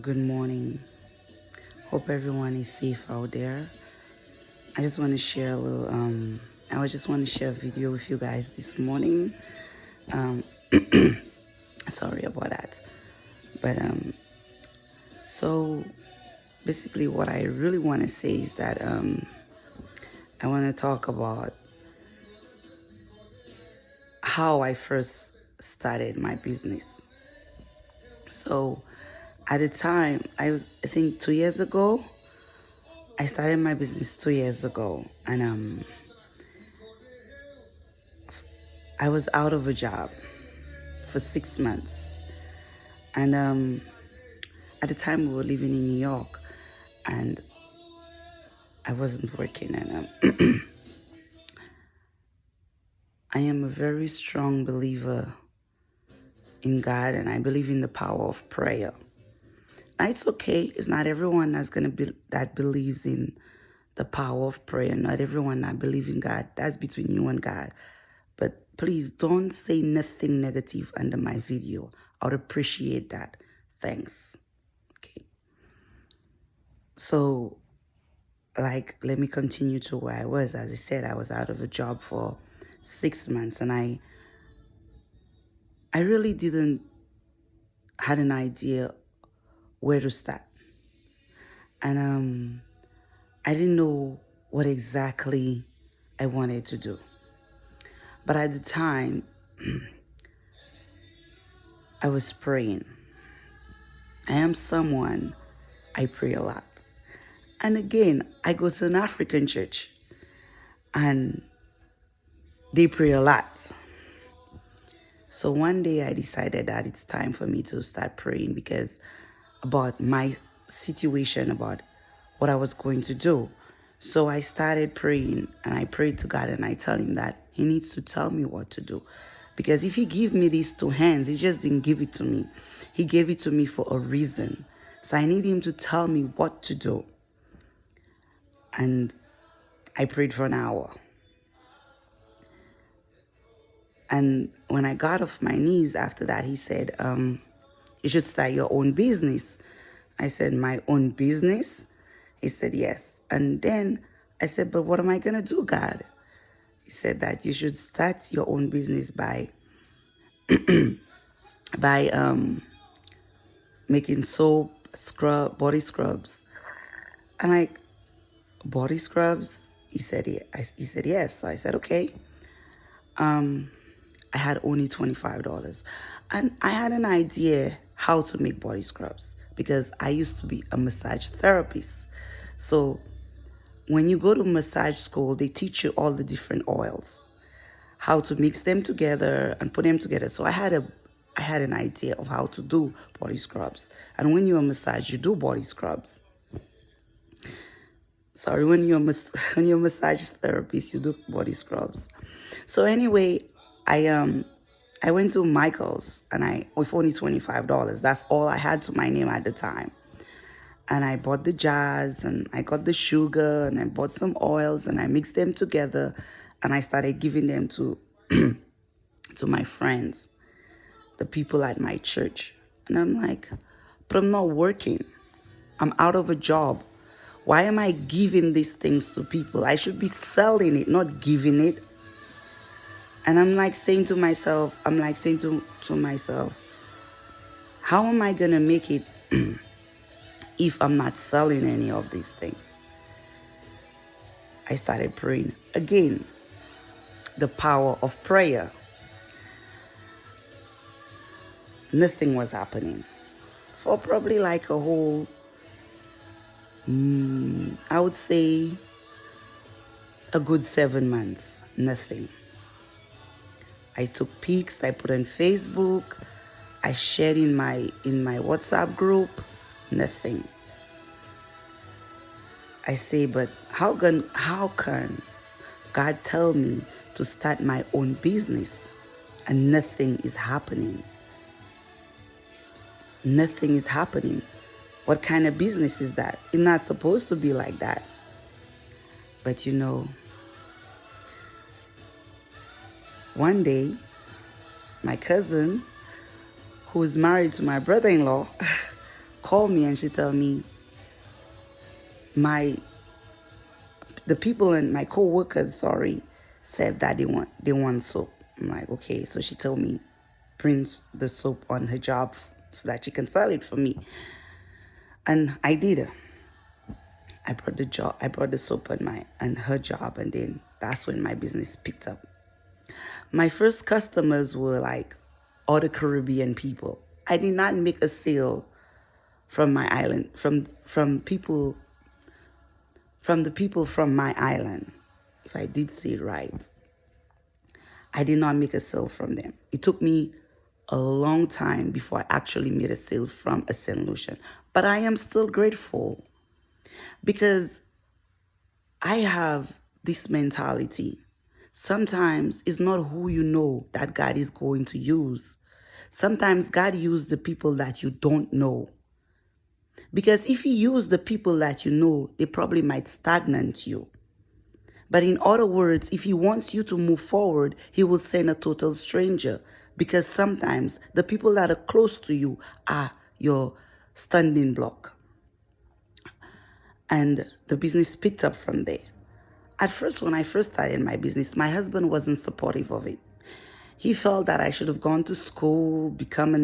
Good morning. Hope everyone is safe out there. I just want to share a little I just want to share a video with you guys this morning. Um Sorry about that. But so basically what I really want to say is that I want to talk about how I first started my business. So at the time, I think 2 years ago, I started my business 2 years ago, and I was out of a job for 6 months. And at the time, we were living in New York, and I wasn't working. And I am a very strong believer in God, and I believe in the power of prayer. Now, it's okay. It's not everyone that's gonna be that believes in the power of prayer. Not everyone that believes in God. That's between you and God. But please don't say nothing negative under my video. I would appreciate that. Thanks. Okay. So, let me continue to where I was. As I said, I was out of a job for 6 months, and I really didn't had an idea where to start. And I didn't know what exactly I wanted to do. But at the time, I was praying. I am someone, I pray a lot. And again, I go to an African church and they pray a lot. So one day I decided that it's time for me to start praying because about my situation, about what I was going to do. So I started praying and I prayed to God and I tell him that he needs to tell me what to do. Because if he gave me these two hands, he just didn't give it to me. He gave it to me for a reason. So I need him to tell me what to do. And I prayed for an hour. And when I got off my knees after that, he said, you should start your own business. I said, my own business? He said, yes. And then I said, but what am I going to do, God? He said that you should start your own business by making soap, body scrubs. And like, body scrubs? He said, yeah. He said, yes. So I said, okay. I had only $25. And I had an idea how to make body scrubs because I used to be a massage therapist. So when you go to massage school, they teach you all the different oils, how to mix them together and put them together. So I had an idea of how to do body scrubs. And when you're a massage, you do body scrubs. Sorry, when you're when you're a massage therapist, you do body scrubs. So anyway, I went to Michael's and with only $25. That's all I had to my name at the time. And I bought the jars and I got the sugar and I bought some oils and I mixed them together and I started giving them to to my friends, the people at my church. And I'm like, but I'm not working. I'm out of a job. Why am I giving these things to people? I should be selling it, not giving it. And I'm like saying to myself, to myself, how am I going to make it if I'm not selling any of these things? I started praying again, the power of prayer. Nothing was happening for probably like a whole, I would say a good 7 months. Nothing. I took pics, I put on Facebook, I shared in my WhatsApp group. Nothing. I say, but how can God tell me to start my own business and nothing is happening? Nothing is happening. What kind of business is that? It's not supposed to be like that. But one day, my cousin, who is married to my brother-in-law, called me and she told me my the people and my co-workers, said that they want soap. I'm like, okay. So she told me bring the soap on her job so that she can sell it for me. And I did. I brought the soap on her job, and then that's when my business picked up. My first customers were like all the Caribbean people. I did not make a sale from my island, from the people from my island. If I did say it right, I did not make a sale from them. It took me a long time before I actually made a sale from a St. Lucian. But I am still grateful because I have this mentality. Sometimes it's not who you know that God is going to use. Sometimes God uses the people that you don't know. Because if he used the people that you know, they probably might stagnate you. But in other words, if he wants you to move forward, he will send a total stranger. Because sometimes the people that are close to you are your standing block. And the business picked up from there. At first, when I first started my business, my husband wasn't supportive of it. He felt that I should have gone to school, become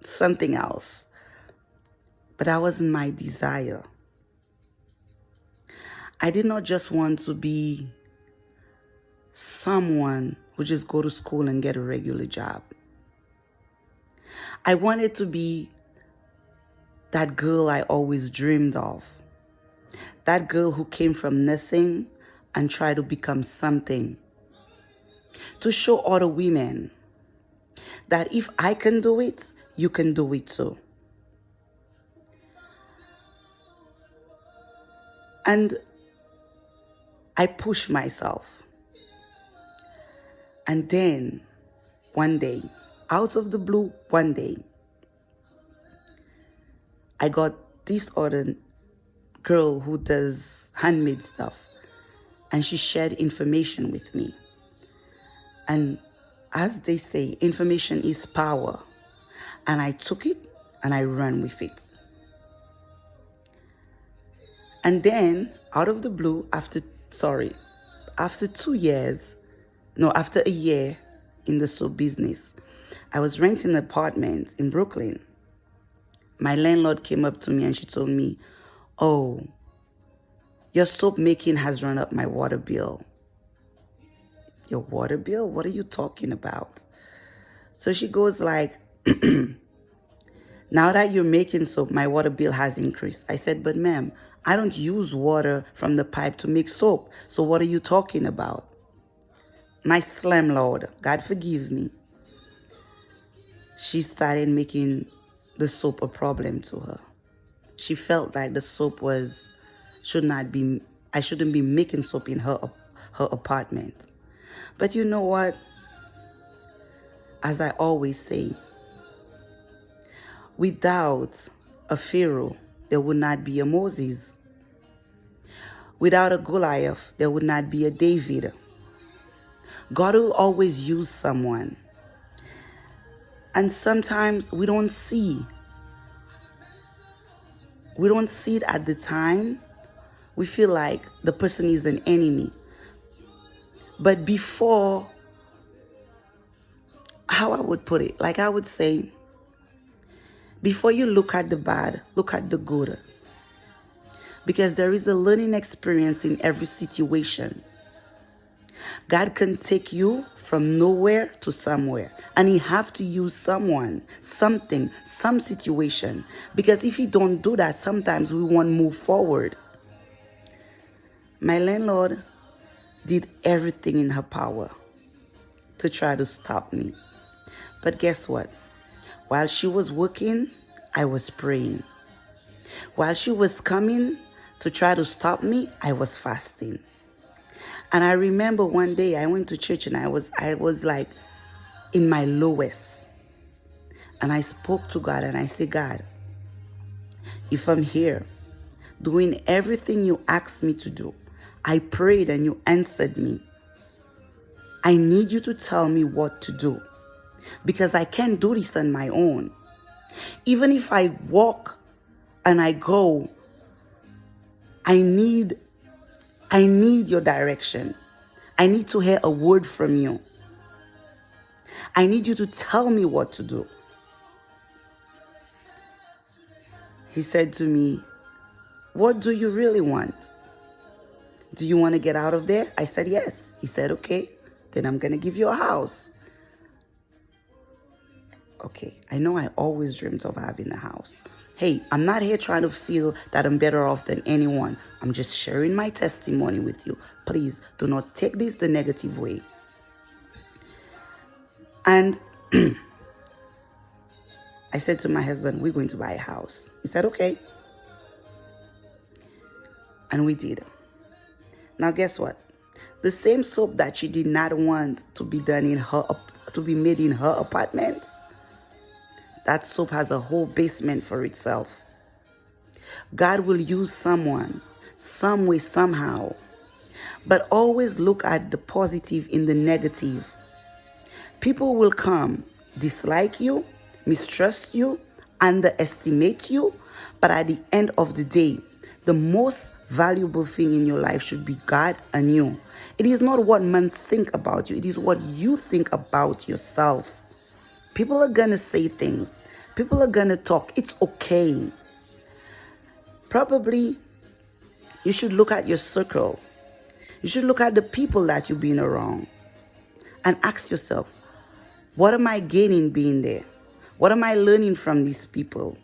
something else. But that wasn't my desire. I did not just want to be someone who just go to school and get a regular job. I wanted to be that girl I always dreamed of. That girl who came from nothing and tried to become something. To show other women that if I can do it, you can do it too. And I pushed myself. And then one day, out of the blue, one day, I got this other girl who does handmade stuff, and she shared information with me. And as they say, information is power. And I took it and I ran with it. And then out of the blue, after a year in the soap business, I was renting an apartment in Brooklyn. My landlord came up to me and she told me, "Oh, your soap making has run up my water bill." Your water bill? What are you talking about? So she goes like, "Now that you're making soap, my water bill has increased." I said, "But ma'am, I don't use water from the pipe to make soap. So what are you talking about?" My landlord, God forgive me, she started making the soap a problem to her. She felt like the soap I shouldn't be making soap in her apartment. But you know what? As I always say, without a Pharaoh, there would not be a Moses. Without a Goliath, there would not be a David. God will always use someone. And sometimes we don't see it at the time. We feel like the person is an enemy. But how I would put it, like I would say, before you look at the bad, look at the good. Because there is a learning experience in every situation. God can take you from nowhere to somewhere, and he have to use someone, something, some situation. Because if he don't do that, sometimes we won't move forward. My landlord did everything in her power to try to stop me. But guess what? While she was working, I was praying. While she was coming to try to stop me, I was fasting. And I remember one day I went to church and I was like in my lowest. And I spoke to God and I said, "God, if I'm here doing everything you asked me to do, I prayed and you answered me. I need you to tell me what to do because I can't do this on my own. Even if I walk and I go, I need your direction. I need to hear a word from you. I need you to tell me what to do. He said to me, what do you really want? Do you want to get out of there? I said, yes. He said, okay, then I'm going to give you a house. Okay, I know I always dreamt of having a house. Hey, I'm not here trying to feel that I'm better off than anyone. I'm just sharing my testimony with you. Please do not take this the negative way. And I said to my husband, we're going to buy a house. He said, okay. And we did. Now, guess what? The same soap that she did not want to be done to be made in her apartment, that soap has a whole basement for itself. God will use someone, some way, somehow. But always look at the positive in the negative. People will come, dislike you, mistrust you, underestimate you, but at the end of the day, the most valuable thing in your life should be God and you. It is not what men think about you. It is what you think about yourself. People are going to say things. People are going to talk. It's okay. Probably you should look at your circle. You should look at the people that you've been around and ask yourself, what am I gaining being there? What am I learning from these people?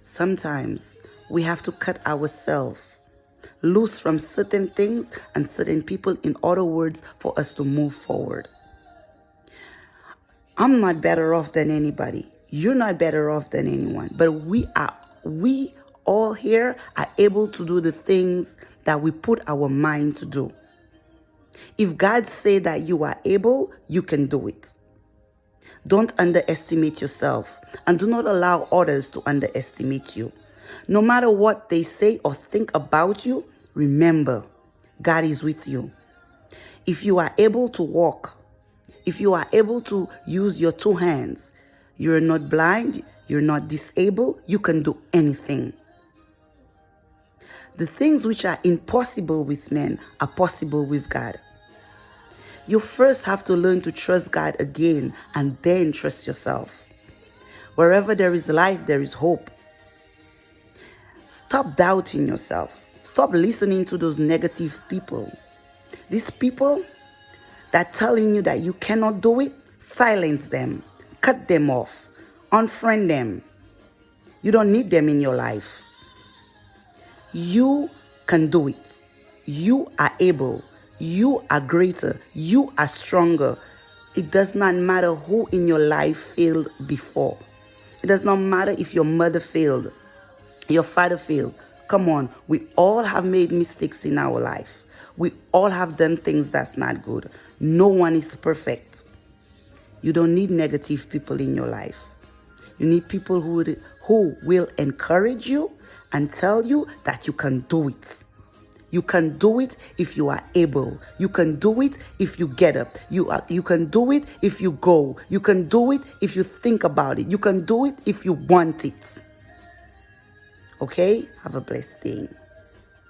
Sometimes we have to cut ourselves loose from certain things and certain people, in other words, for us to move forward. I'm not better off than anybody. You're not better off than anyone. But we all here are able to do the things that we put our mind to do. If God say that you are able, you can do it. Don't underestimate yourself, and do not allow others to underestimate you. No matter what they say or think about you, remember, God is with you. If you are able to walk, if you are able to use your two hands, you're not blind, you're not disabled, you can do anything. The things which are impossible with men are possible with God. You first have to learn to trust God again and then trust yourself. Wherever there is life, there is hope. Stop doubting yourself. Stop listening to those negative people. These people that are telling you that you cannot do it, silence them. Cut them off. Unfriend them. You don't need them in your life. You can do it. You are able. You are greater. You are stronger. It does not matter who in your life failed before. It does not matter if your mother failed, your father failed. Come on, we all have made mistakes in our life. We all have done things that's not good. No one is perfect. You don't need negative people in your life. You need people who will encourage you and tell you that you can do it. You can do it if you are able. You can do it if you get up. You can do it if you go. You can do it if you think about it. You can do it if you want it. Okay? Have a blessed day.